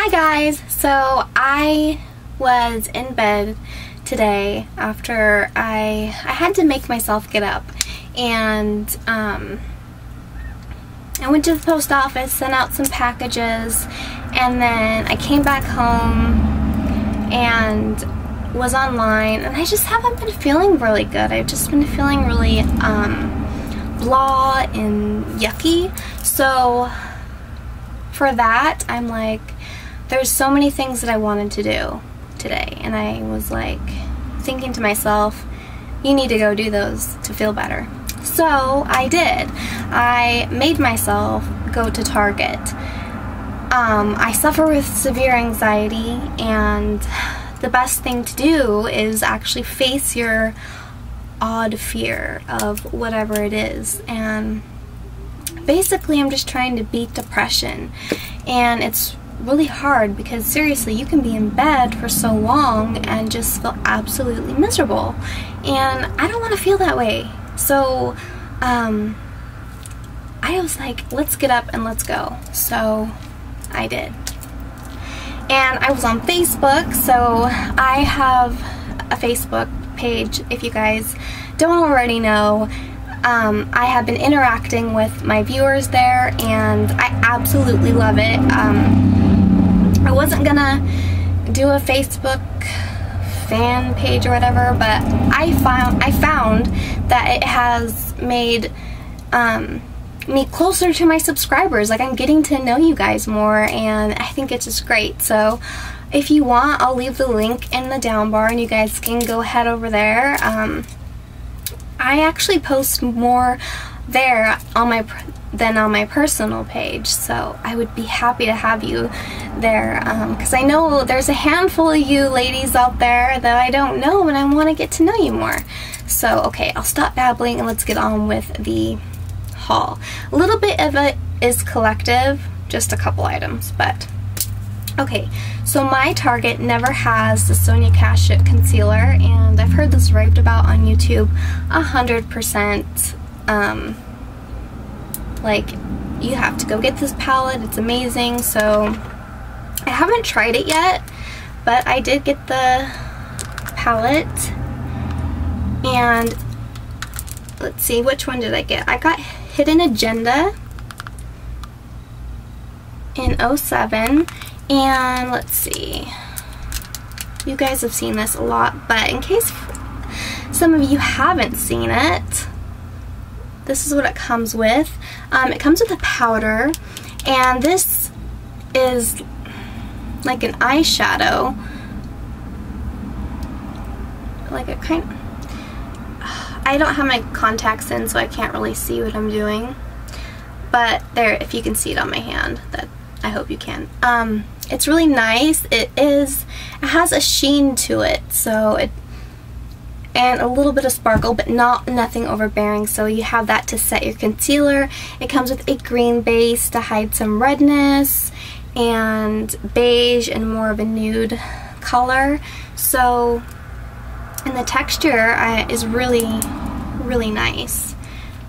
Hi guys! So I was in bed today after I had to make myself get up, and I went to the post office, sent out some packages, and then I came back home and was online, and I just haven't been feeling really good. I've just been feeling really blah and yucky. So for that, I'm like, there's so many things that I wanted to do today, and I was like thinking to myself, you need to go do those to feel better. So I did. I made myself go to Target. I suffer with severe anxiety, and the best thing to do is actually face your odd fear of whatever it is. And basically I'm just trying to beat depression, and it's really hard because seriously, you can be in bed for so long and just feel absolutely miserable, and I don't want to feel that way. So I was like, let's get up and let's go. So I did. And I was on Facebook, so I have a Facebook page, if you guys don't already know. I have been interacting with my viewers there, and I absolutely love it. I wasn't gonna do a Facebook fan page or whatever, but I found that it has made me closer to my subscribers. Like, I'm getting to know you guys more, and I think it's just great. So if you want, I'll leave the link in the down bar and you guys can go head over there. I actually post more there on than on my personal page, so I would be happy to have you there, because I know there's a handful of you ladies out there that I don't know, and I want to get to know you more. So okay, I'll stop babbling and let's get on with the haul. A little bit of it is collective, just a couple items, but okay. So my Target never has the Sonia Kashuk concealer, and I've heard this raved about on YouTube 100%. Like, you have to go get this palette, it's amazing. So I haven't tried it yet, but I did get the palette, and let's see, which one did I get? I got Hidden Agenda in 07, and let's see, you guys have seen this a lot, but in case some of you haven't seen it, this is what it comes with. It comes with a powder, and this is like an eyeshadow, like a kind. I don't have my contacts in, so I can't really see what I'm doing, but there, if you can see it on my hand, that I hope you can. It's really nice. It has a sheen to it, so and a little bit of sparkle, but nothing overbearing, so you have that to set your concealer. It comes with a green base to hide some redness, and beige and more of a nude color. So, and the texture is really, really nice.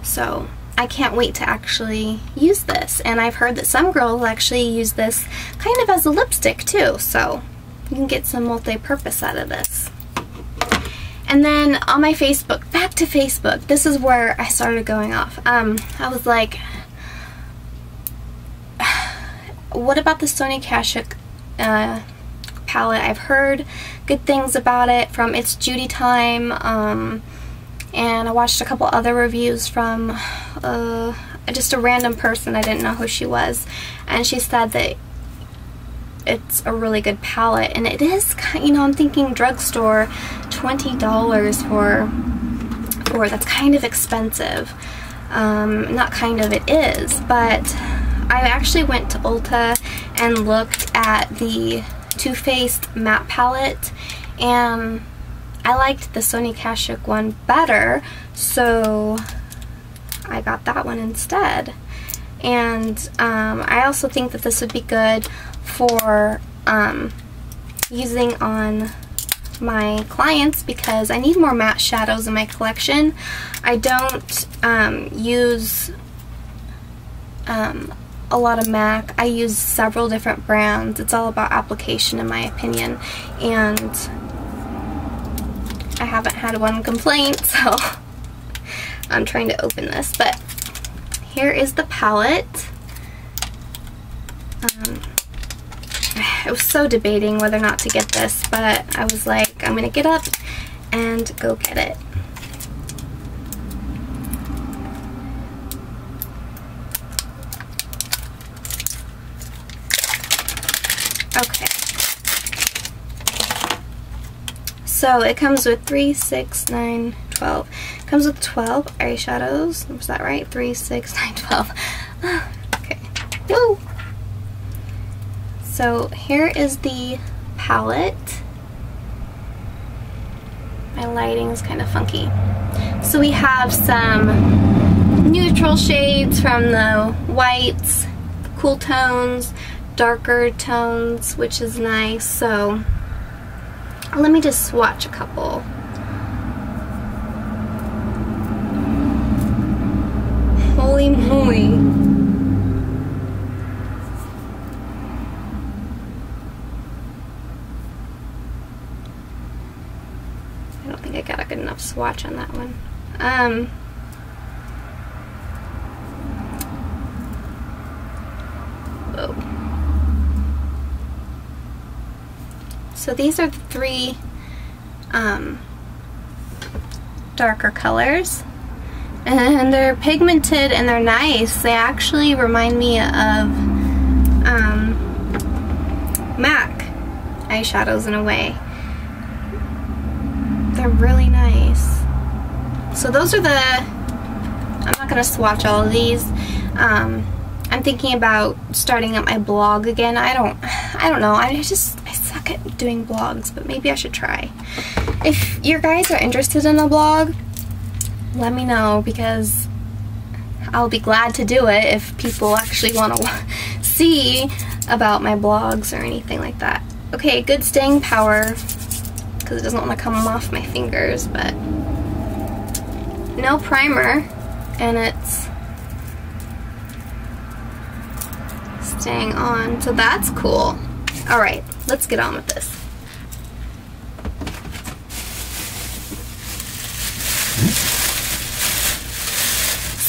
So I can't wait to actually use this, and I've heard that some girls actually use this kind of as a lipstick too, so you can get some multi-purpose out of this. And then on my Facebook, back to Facebook, this is where I started going off. I was like, what about the Sonia Kashuk palette? I've heard good things about it from itsjudytime, and I watched a couple other reviews from just a random person. I didn't know who she was, and she said that it's a really good palette, and it is, you know, I'm thinking drugstore, $20 for that's kind of expensive. Not kind of, it is, but I actually went to Ulta and looked at the Too Faced matte palette, and I liked the Sonia Kashuk one better, so I got that one instead. And I also think that this would be good for using on my clients, because I need more matte shadows in my collection. I don't use a lot of MAC. I use several different brands. It's all about application in my opinion, and I haven't had one complaint, so I'm trying to open this. But here is the palette. I was so debating whether or not to get this, but I was like, I'm gonna get up and go get it. Okay. So it comes with 3, 6, 9, 12. It comes with 12 eyeshadows. Was that right? 3, 6, 9, 12. Okay. Woo! So here is the palette. My lighting is kind of funky. So we have some neutral shades from the whites, cool tones, darker tones, which is nice. So let me just swatch a couple. Holy moly. I don't think I got a good enough swatch on that one. Whoa. So these are the 3 darker colors, and they're pigmented and they're nice. They actually remind me of MAC eyeshadows in a way. They're really nice. So those are the, I'm not gonna swatch all of these. I'm thinking about starting up my blog again. I don't know. I suck at doing blogs, but maybe I should try. If you guys are interested in a blog, let me know, because I'll be glad to do it if people actually want to see about my blogs or anything like that. Okay, good staying power, because it doesn't want to come off my fingers, but no primer, and it's staying on, so that's cool. Alright, let's get on with this.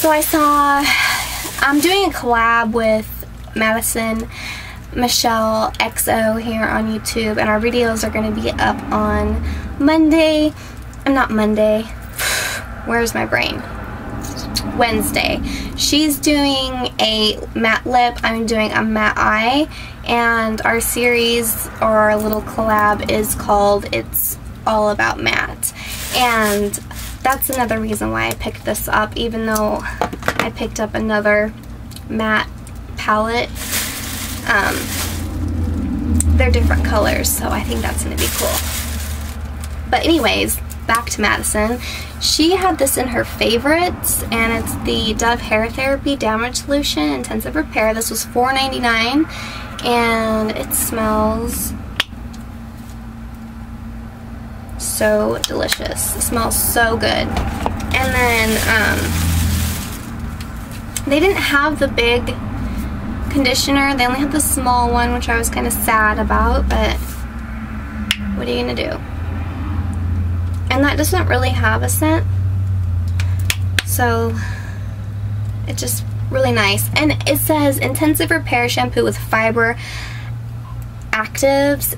So I'm doing a collab with Madison Michelle XO here on YouTube, and our videos are going to be up on Monday. Not Monday. Where's my brain? Wednesday. She's doing a matte lip, I'm doing a matte eye, and our series or our little collab is called It's All About Matte. And that's another reason why I picked this up, even though I picked up another matte palette. They're different colors, so I think that's going to be cool. But anyways, back to Madison. She had this in her favorites, and it's the Dove Hair Therapy Damage Solution Intensive Repair. This was $4.99, and it smells so delicious. It smells so good. And then they didn't have the big conditioner. They only had the small one, which I was kind of sad about, but what are you gonna do? And that doesn't really have a scent, so it's just really nice. And it says intensive repair shampoo with fiber actives,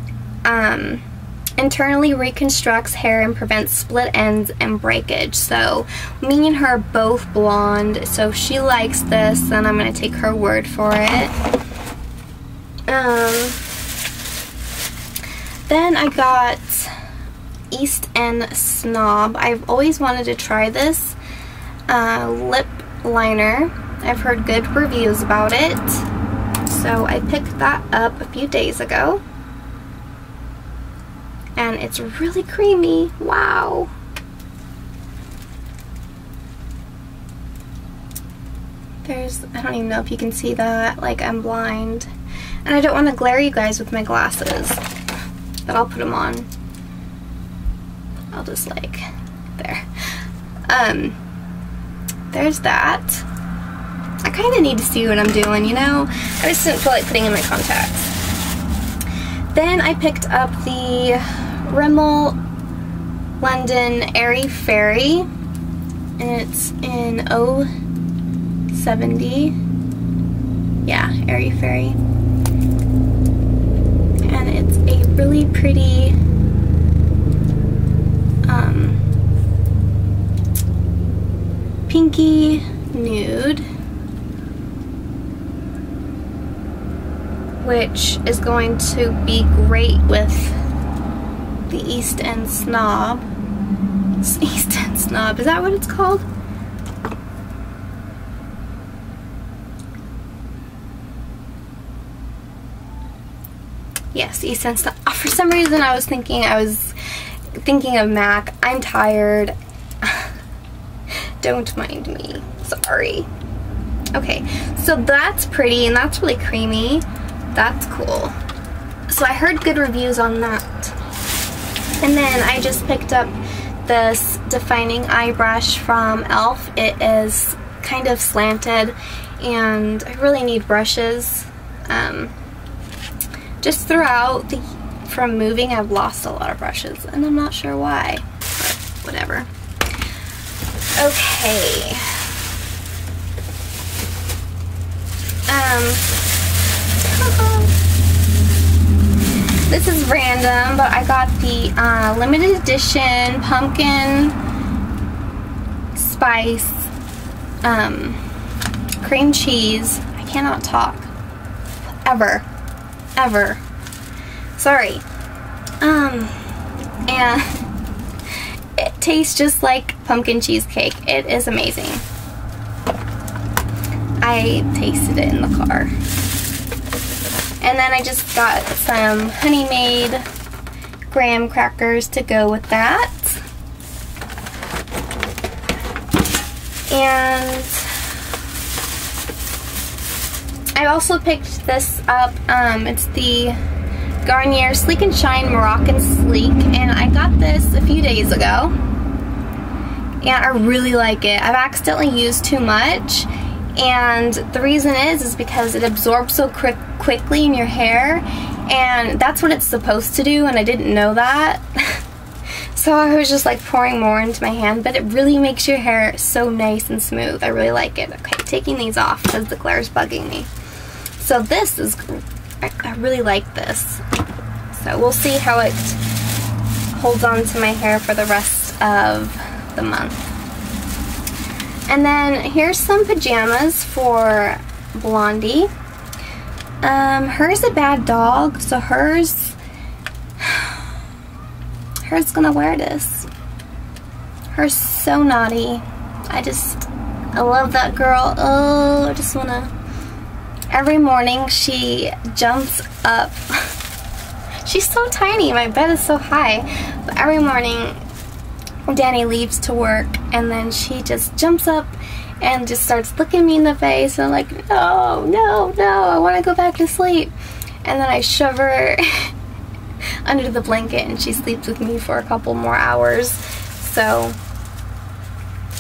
internally reconstructs hair and prevents split ends and breakage. So me and her are both blonde, so if she likes this, then I'm gonna take her word for it. Then I got Eastend Snob. I've always wanted to try this lip liner. I've heard good reviews about it, so I picked that up a few days ago, and it's really creamy. Wow. I don't even know if you can see that, like I'm blind, and I don't want to glare you guys with my glasses, but I'll put them on. I'll just like, there. There's that. I kind of need to see what I'm doing, you know? I just didn't feel like putting in my contacts. Then I picked up the Rimmel Airy Fairy, and it's in 070. Yeah, Airy Fairy. And it's a really pretty pinky nude, which is going to be great with the Eastend Snob. Eastend Snob, is that what it's called? Yes, Eastend Snob. For some reason I was thinking of MAC. I'm tired. Don't mind me. Sorry. Okay, so that's pretty and that's really creamy. That's cool. So I heard good reviews on that. And then I just picked up this defining eye brush from e.l.f. It is kind of slanted and I really need brushes. Just throughout from moving, I've lost a lot of brushes and I'm not sure why, but whatever. Okay. This is random, but I got the limited edition pumpkin spice cream cheese. I cannot talk. Ever. Sorry. And it tastes just like pumpkin cheesecake. It is amazing. I tasted it in the car. And then I just got some Honey Maid graham crackers to go with that. And I also picked this up. It's the Garnier Sleek and Shine Moroccan Sleek, and I got this a few days ago. And I really like it. I've accidentally used too much. And the reason is because it absorbs so quickly in your hair, and that's what it's supposed to do, and I didn't know that. So I was just like pouring more into my hand, but it really makes your hair so nice and smooth. I really like it. Okay, taking these off because the glare is bugging me. So this is, I really like this. So we'll see how it holds on to my hair for the rest of the month. And then here's some pajamas for Blondie. Hers a bad dog, so hers gonna wear this. Hers so naughty. I love that girl. Oh, I just wanna. Every morning she jumps up. She's so tiny. My bed is so high. But every morning Danny leaves to work and then she just jumps up and just starts looking me in the face, and I'm like, no, I want to go back to sleep. And then I shove her under the blanket and she sleeps with me for a couple more hours. So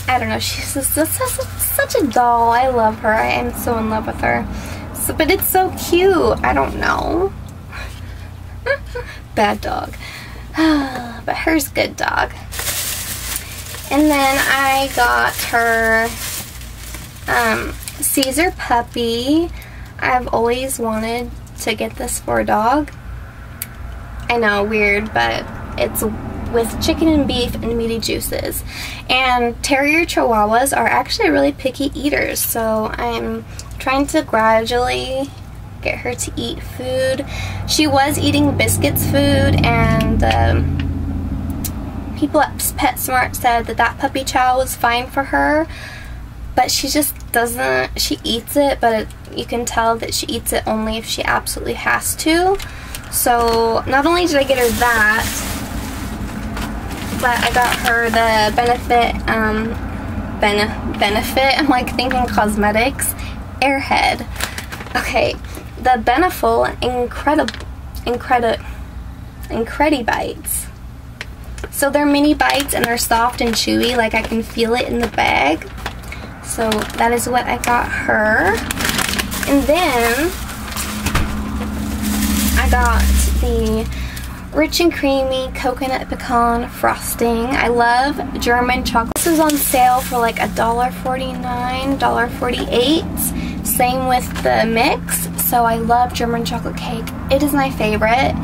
I don't know, she's just such a doll. I love her. I am so in love with her. So, but it's so cute. I don't know. Bad dog. But her's good dog. And then I got her Caesar puppy. I've always wanted to get this for a dog. I know, weird, but it's with chicken and beef and meaty juices. And terrier chihuahuas are actually really picky eaters, so I'm trying to gradually get her to eat food. She was eating biscuits food, and people at PetSmart said that puppy chow was fine for her, but she just doesn't. She eats it, but you can tell that she eats it only if she absolutely has to. So not only did I get her that, but I got her the Benefit, I'm like thinking cosmetics, Airhead. Okay, the Beneful Incredi Bites. So they're mini bites and they're soft and chewy, like I can feel it in the bag. So that is what I got her. And then I got the Rich and Creamy Coconut Pecan Frosting. I love German chocolate. This is on sale for like $1.49, $1.48. Same with the mix. So I love German chocolate cake. It is my favorite.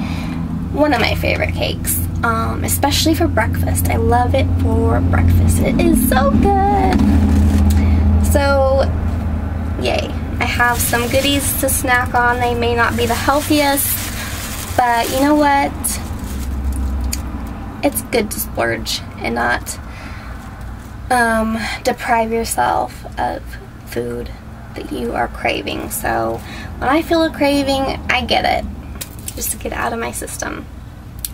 One of my favorite cakes. Especially for breakfast. I love it for breakfast. It is so good. So, yay. I have some goodies to snack on. They may not be the healthiest, but you know what? It's good to splurge and not deprive yourself of food that you are craving. So when I feel a craving, I get it, just to get it out of my system.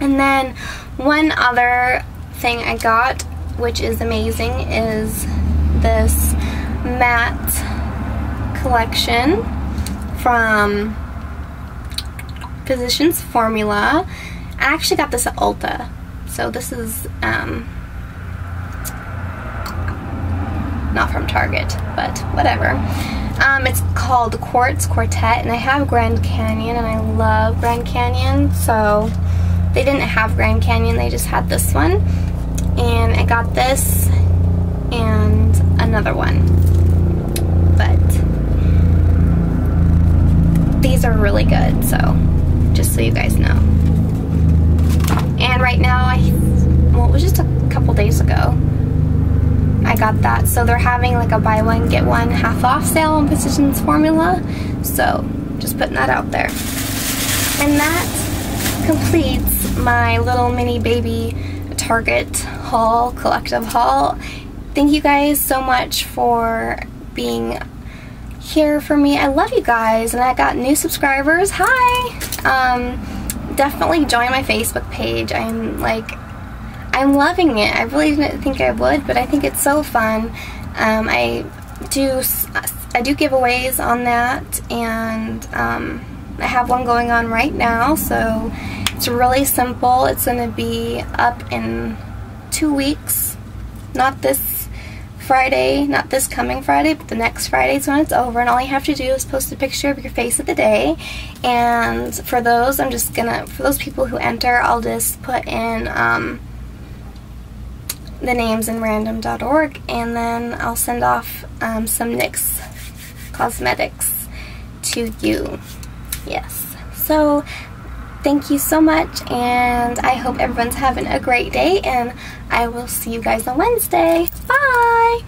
And then one other thing I got, which is amazing, is this matte collection from Physicians Formula. I actually got this at Ulta. So this is not from Target, but whatever. It's called Quartz Quartet, and I have Grand Canyon, and I love Grand Canyon. So they didn't have Grand Canyon, they just had this one. And I got this and another one. But these are really good, so just so you guys know. And right now, well, it was just a couple days ago I got that. So they're having like a buy one get one half off sale on Physicians Formula. So just putting that out there. And that completes my little mini baby Target haul, collective haul. Thank you guys so much for being here for me. I love you guys, and I got new subscribers. Hi! Definitely join my Facebook page. I'm loving it. I really didn't think I would, but I think it's so fun. I do giveaways on that, and I have one going on right now, so it's really simple. It's going to be up in 2 weeks. Not this Friday, not this coming Friday, but the next Friday is when it's over, and all you have to do is post a picture of your face of the day. And for those, for those people who enter, I'll just put in the names in random.org, and then I'll send off some NYX cosmetics to you. Yes. So thank you so much, and I hope everyone's having a great day, and I will see you guys on Wednesday. Bye!